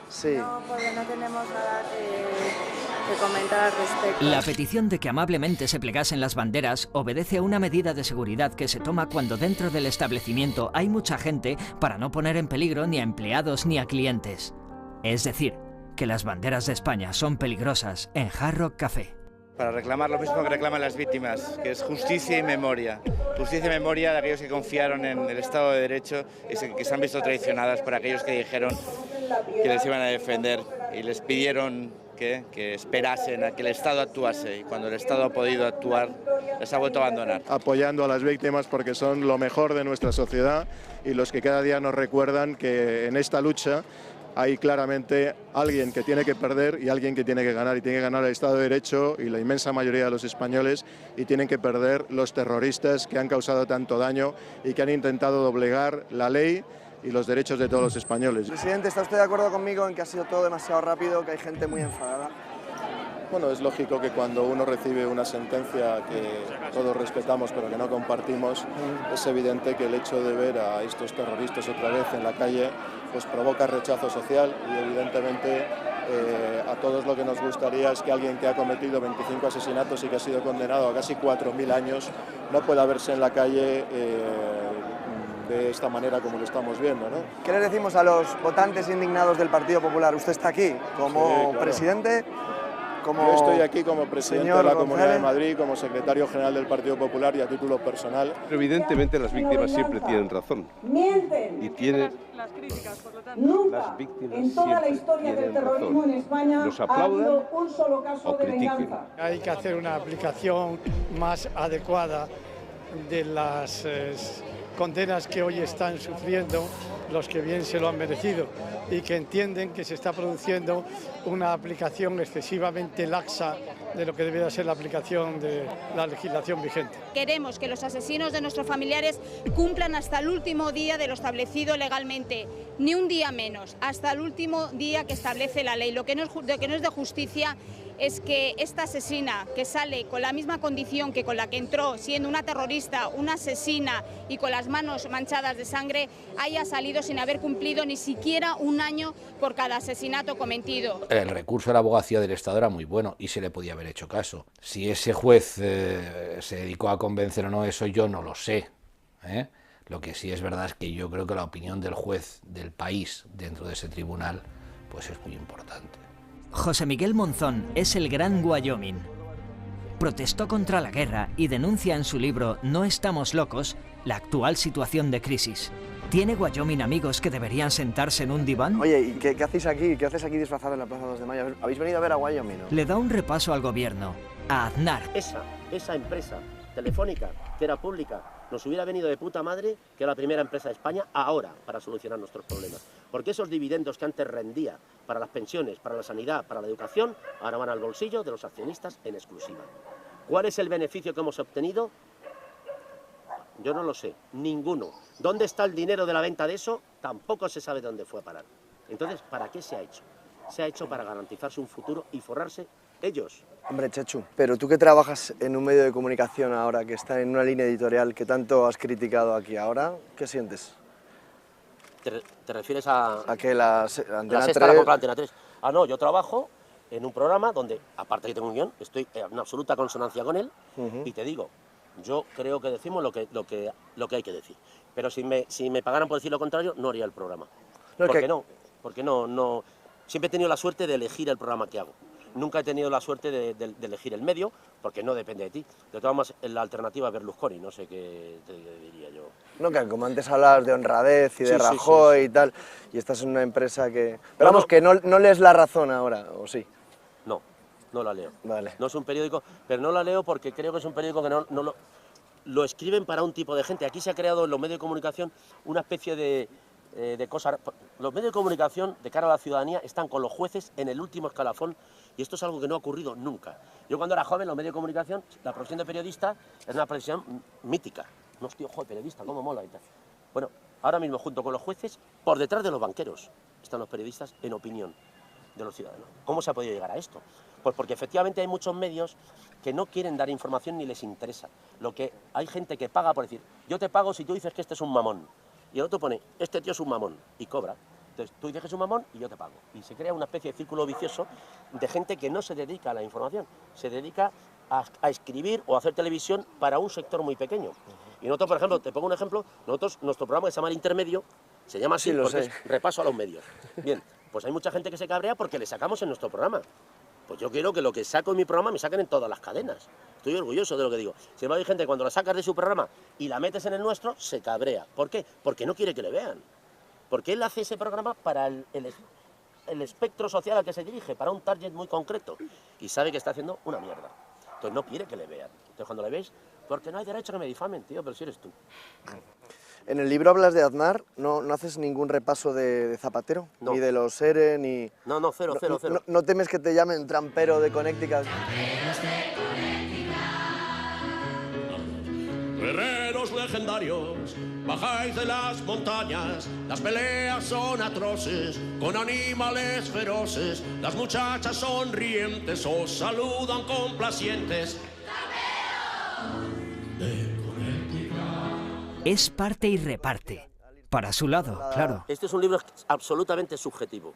sí. no tenemos nada que comentar al respecto. La petición de que amablemente se plegasen las banderas obedece a una medida de seguridad que se toma cuando dentro del establecimiento hay mucha gente para no poner en peligro ni a empleados ni a clientes. Es decir, que las banderas de España son peligrosas en Hard Rock Café. Para reclamar lo mismo que reclaman las víctimas, que es justicia y memoria. Justicia y memoria de aquellos que confiaron en el Estado de Derecho y que se han visto traicionadas por aquellos que dijeron que les iban a defender y les pidieron que esperasen a que el Estado actuase. Y cuando el Estado ha podido actuar, les ha vuelto a abandonar. Apoyando a las víctimas porque son lo mejor de nuestra sociedad y los que cada día nos recuerdan que en esta lucha hay claramente alguien que tiene que perder y alguien que tiene que ganar. Y tiene que ganar el Estado de Derecho y la inmensa mayoría de los españoles, y tienen que perder los terroristas que han causado tanto daño y que han intentado doblegar la ley y los derechos de todos los españoles. Presidente, ¿está usted de acuerdo conmigo en que ha sido todo demasiado rápido, que hay gente muy enfadada? Bueno, es lógico que cuando uno recibe una sentencia que todos respetamos pero que no compartimos, es evidente que el hecho de ver a estos terroristas otra vez en la calle pues provoca rechazo social y evidentemente a todos lo que nos gustaría es que alguien que ha cometido 25 asesinatos y que ha sido condenado a casi 4.000 años no pueda verse en la calle de esta manera como lo estamos viendo, ¿no? ¿Qué les decimos a los votantes indignados del Partido Popular? Usted está aquí como presidente. Yo estoy aquí como presidente de la Comunidad de Madrid, como secretario general del Partido Popular y a título personal. Pero evidentemente las víctimas siempre tienen razón. Mienten. Y tienen las críticas, por lo tanto. Nunca en toda la historia del terrorismo en España ha habido un solo caso de venganza. Hay que hacer una aplicación más adecuada de las condenas que hoy están sufriendo los que bien se lo han merecido y que entienden que se está produciendo una aplicación excesivamente laxa de lo que debería ser la aplicación de la legislación vigente. Queremos que los asesinos de nuestros familiares cumplan hasta el último día de lo establecido legalmente, ni un día menos, hasta el último día que establece la ley. Lo que no es de justicia es que esta asesina, que sale con la misma condición que con la que entró, siendo una terrorista, una asesina y con las manos manchadas de sangre, haya salido sin haber cumplido ni siquiera un año por cada asesinato cometido. El recurso a la abogacía del Estado era muy bueno y se le podía haber hecho caso. Si ese juez se dedicó a convencer o no, eso yo no lo sé, ¿eh? Lo que sí es verdad es que yo creo que la opinión del juez del país dentro de ese tribunal pues es muy importante. José Miguel Monzón es el gran Wyoming. Protestó contra la guerra y denuncia en su libro No estamos locos la actual situación de crisis. ¿Tiene Wyoming amigos que deberían sentarse en un diván? Oye, ¿y qué hacéis aquí? ¿Qué haces aquí disfrazado en la Plaza 2 de Mayo? ¿Habéis venido a ver a Wyoming, no? Le da un repaso al gobierno, a Aznar. Esa empresa telefónica, que era pública, nos hubiera venido de puta madre que era la primera empresa de España ahora para solucionar nuestros problemas. Porque esos dividendos que antes rendía para las pensiones, para la sanidad, para la educación, ahora van al bolsillo de los accionistas en exclusiva. ¿Cuál es el beneficio que hemos obtenido? Yo no lo sé, ninguno. ¿Dónde está el dinero de la venta de eso? Tampoco se sabe dónde fue a parar. Entonces, ¿para qué se ha hecho? Se ha hecho para garantizarse un futuro y forrarse ellos. Hombre, Chechu, pero tú que trabajas en un medio de comunicación ahora, que está en una línea editorial que tanto has criticado aquí ahora, ¿qué sientes? ¿Te refieres a que la Antena 3... la Antena 3? Ah, no, yo trabajo en un programa donde, aparte que tengo un guión, estoy en absoluta consonancia con él y te digo, yo creo que decimos lo que hay que decir. Pero si me pagaran por decir lo contrario, no haría el programa. ¿Por qué no? Porque no... Siempre he tenido la suerte de elegir el programa que hago. Nunca he tenido la suerte de elegir el medio, porque no depende de ti. De todas formas, la alternativa a Berlusconi, no sé qué te diría yo. No, que como antes hablabas de honradez y de Rajoy y tal, y estás en una empresa que... Pero vamos, que no lees La Razón ahora, ¿o sí? No la leo. Vale. No es un periódico, pero no la leo porque creo que es un periódico que no lo escriben para un tipo de gente. Aquí se ha creado en los medios de comunicación una especie de cosas. Los medios de comunicación de cara a la ciudadanía están con los jueces en el último escalafón y esto es algo que no ha ocurrido nunca. Yo cuando era joven, los medios de comunicación, la profesión de periodista es una profesión mítica. No, tío, joder, periodista, cómo mola y tal. Bueno, ahora mismo junto con los jueces, por detrás de los banqueros, están los periodistas en opinión de los ciudadanos. ¿Cómo se ha podido llegar a esto? Pues porque efectivamente hay muchos medios que no quieren dar información ni les interesa. Hay gente que paga por decir, yo te pago si tú dices que este es un mamón. Y el otro pone, este tío es un mamón, y cobra. Entonces tú dices que es un mamón y yo te pago. Y se crea una especie de círculo vicioso de gente que no se dedica a la información, se dedica a escribir o a hacer televisión para un sector muy pequeño. Y nosotros, por ejemplo, te pongo un ejemplo, nuestro programa que se llama El Intermedio, se llama así porque es repaso a los medios. Bien, pues hay mucha gente que se cabrea porque le sacamos en nuestro programa. Pues yo quiero que lo que saco en mi programa me saquen en todas las cadenas. Estoy orgulloso de lo que digo. Sin embargo, hay gente que cuando la sacas de su programa y la metes en el nuestro, se cabrea. ¿Por qué? Porque no quiere que le vean. Porque él hace ese programa para el espectro social al que se dirige, para un target muy concreto. Y sabe que está haciendo una mierda. Entonces no quiere que le vean. Entonces cuando le veis, porque no hay derecho a que me difamen, tío, pero si eres tú. En el libro hablas de Aznar, ¿no haces ningún repaso de Zapatero? No. Ni de los ERE, ni... No, cero. ¿No temes que te llamen trampero de Connecticut? Guerreros legendarios, bajáis de las montañas, las peleas son atroces, con animales feroces, las muchachas sonrientes os saludan complacientes. Es parte y reparte. Para su lado, claro. Este es un libro absolutamente subjetivo.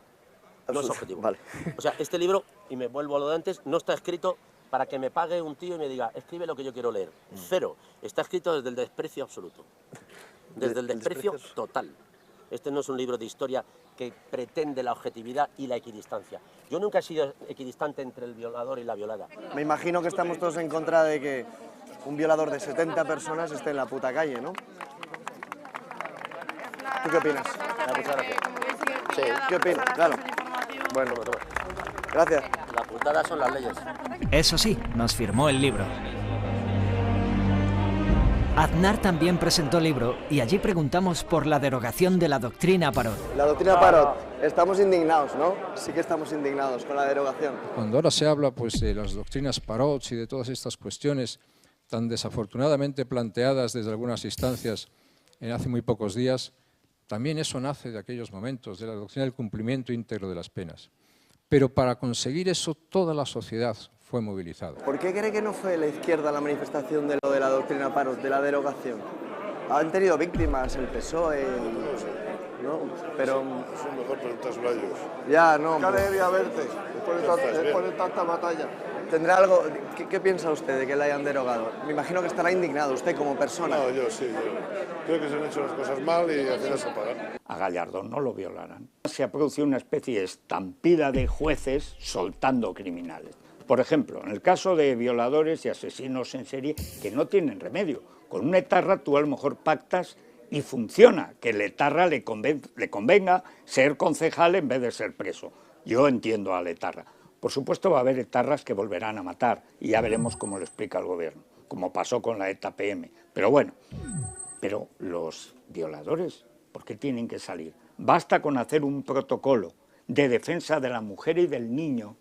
No es objetivo. Vale. O sea, este libro, y me vuelvo a lo de antes, no está escrito para que me pague un tío y me diga, escribe lo que yo quiero leer. Cero. Está escrito desde el desprecio absoluto. Desde el desprecio total. Este no es un libro de historia que pretende la objetividad y la equidistancia. Yo nunca he sido equidistante entre el violador y la violada. Me imagino que estamos todos en contra de que un violador de 70 personas esté en la puta calle, ¿no? ¿Tú qué opinas? Muchas gracias. Sí. ¿Qué opinas? Claro. Bueno, gracias. La putada son las leyes. Eso sí, nos firmó el libro. Aznar también presentó libro y allí preguntamos por la derogación de la doctrina Parot. La doctrina Parot, estamos indignados, ¿no? Sí que estamos indignados con la derogación. Cuando ahora se habla pues, de las doctrinas Parot y de todas estas cuestiones tan desafortunadamente planteadas desde algunas instancias en hace muy pocos días, también eso nace de aquellos momentos, de la doctrina del cumplimiento íntegro de las penas. Pero para conseguir eso toda la sociedad fue movilizada. ¿Por qué cree que no fue la izquierda la manifestación de lo de la doctrina Parot, de la derogación? Han tenido víctimas el PSOE, ¿no? Pero... Eso mejor preguntárselo a ellos. Ya, no. Qué alegría verte, después de tanta batalla. ¿Tendrá algo? ¿Qué piensa usted de que la hayan derogado? Me imagino que estará indignado usted como persona. No, yo sí. Yo creo que se han hecho las cosas mal y al final se pagan. A Gallardón no lo violarán. Se ha producido una especie de estampida de jueces soltando criminales. Por ejemplo, en el caso de violadores y asesinos en serie que no tienen remedio. Con un etarra tú a lo mejor pactas y funciona, que el etarra le convenga ser concejal en vez de ser preso. Yo entiendo al etarra. Por supuesto va a haber etarras que volverán a matar y ya veremos cómo lo explica el gobierno, como pasó con la ETA PM. Pero bueno, pero los violadores, ¿por qué tienen que salir? Basta con hacer un protocolo de defensa de la mujer y del niño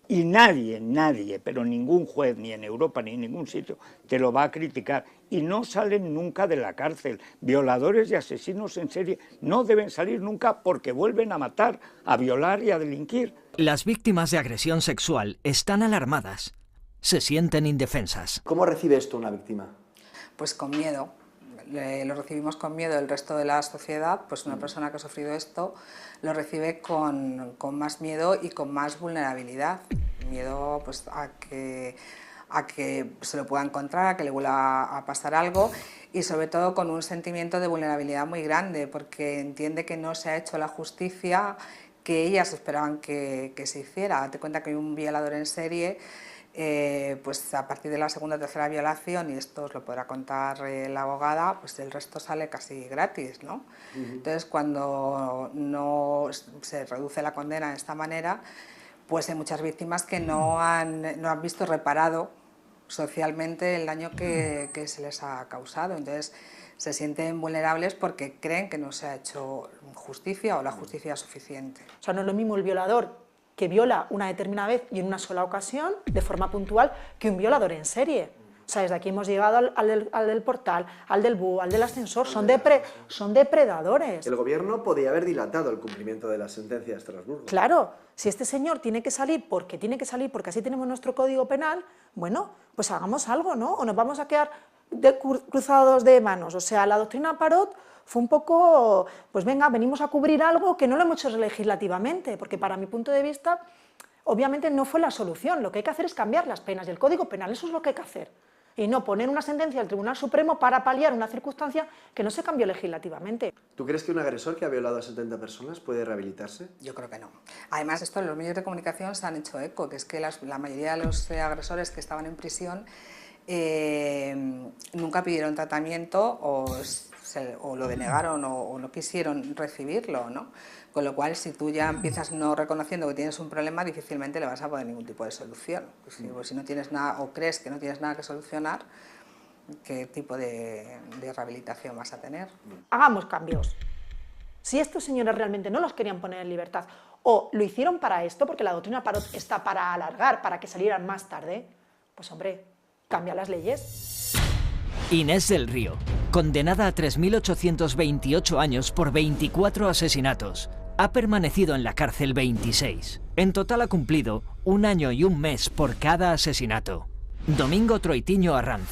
y nadie, pero ningún juez, ni en Europa ni en ningún sitio, te lo va a criticar. Y no salen nunca de la cárcel. Violadores y asesinos en serie no deben salir nunca porque vuelven a matar, a violar y a delinquir. Las víctimas de agresión sexual están alarmadas. Se sienten indefensas. ¿Cómo recibe esto una víctima? Pues con miedo. Lo recibimos con miedo el resto de la sociedad, pues una persona que ha sufrido esto lo recibe con más miedo y con más vulnerabilidad. Miedo pues, a que se lo pueda encontrar, a que le vuelva a pasar algo y sobre todo con un sentimiento de vulnerabilidad muy grande porque entiende que no se ha hecho la justicia que ellas esperaban que se hiciera. Date cuenta que hay un violador en serie. Pues a partir de la segunda o tercera violación, y esto os lo podrá contar la abogada, pues el resto sale casi gratis, ¿no? Entonces cuando no se reduce la condena de esta manera, pues hay muchas víctimas que no han visto reparado socialmente el daño que se les ha causado. Entonces se sienten vulnerables porque creen que no se ha hecho justicia o la justicia suficiente. O sea, no es lo mismo el violador que viola una determinada vez y en una sola ocasión, de forma puntual, que un violador en serie. O sea, desde aquí hemos llegado al del portal, al del búho, al del ascensor, son depredadores. El gobierno podía haber dilatado el cumplimiento de la sentencia de Estrasburgo. Claro, si este señor tiene que salir porque así tenemos nuestro código penal, bueno, pues hagamos algo, ¿no? O nos vamos a quedar cruzados de manos. O sea, la doctrina Parot fue un poco, pues venga, venimos a cubrir algo que no lo hemos hecho legislativamente, porque para mi punto de vista, obviamente no fue la solución. Lo que hay que hacer es cambiar las penas del Código Penal, eso es lo que hay que hacer. Y no poner una sentencia del Tribunal Supremo para paliar una circunstancia que no se cambió legislativamente. ¿Tú crees que un agresor que ha violado a 70 personas puede rehabilitarse? Yo creo que no. Además, esto en los medios de comunicación se han hecho eco, que es que la mayoría de los agresores que estaban en prisión nunca pidieron tratamiento o lo denegaron o no quisieron recibirlo, ¿no? Con lo cual, si tú ya empiezas no reconociendo que tienes un problema, difícilmente le vas a poner ningún tipo de solución. Si no tienes nada o crees que no tienes nada que solucionar, ¿qué tipo de rehabilitación vas a tener? Hagamos cambios. Si estos señores realmente no los querían poner en libertad o lo hicieron para esto, porque la doctrina Parot está para alargar, para que salieran más tarde, pues hombre, cambia las leyes. Inés del Río, condenada a 3.828 años por 24 asesinatos, ha permanecido en la cárcel 26. En total ha cumplido 1 año y 1 mes por cada asesinato. Domingo Troitiño Arranz,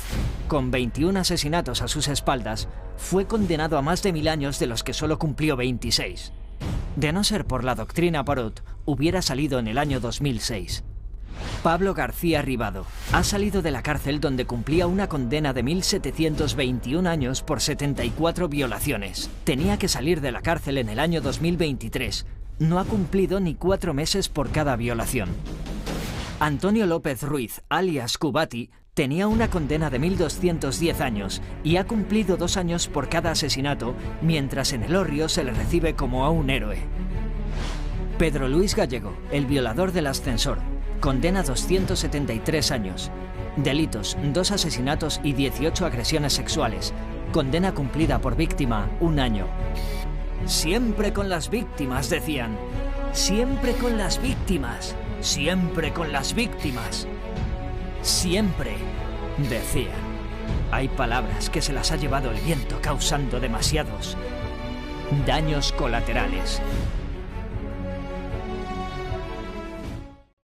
con 21 asesinatos a sus espaldas, fue condenado a más de 1000 años de los que solo cumplió 26. De no ser por la doctrina Parot, hubiera salido en el año 2006. Pablo García Ribado ha salido de la cárcel donde cumplía una condena de 1.721 años por 74 violaciones. Tenía que salir de la cárcel en el año 2023. No ha cumplido ni 4 meses por cada violación. Antonio López Ruiz, alias Cubati, tenía una condena de 1.210 años y ha cumplido 2 años por cada asesinato, mientras en Elorrio se le recibe como a un héroe. Pedro Luis Gallego, el violador del ascensor, condena 273 años. Delitos, 2 asesinatos y 18 agresiones sexuales. Condena cumplida por víctima, 1 año. Siempre con las víctimas, decían. Siempre con las víctimas. Siempre con las víctimas. Siempre, decían. Hay palabras que se las ha llevado el viento causando demasiados daños colaterales.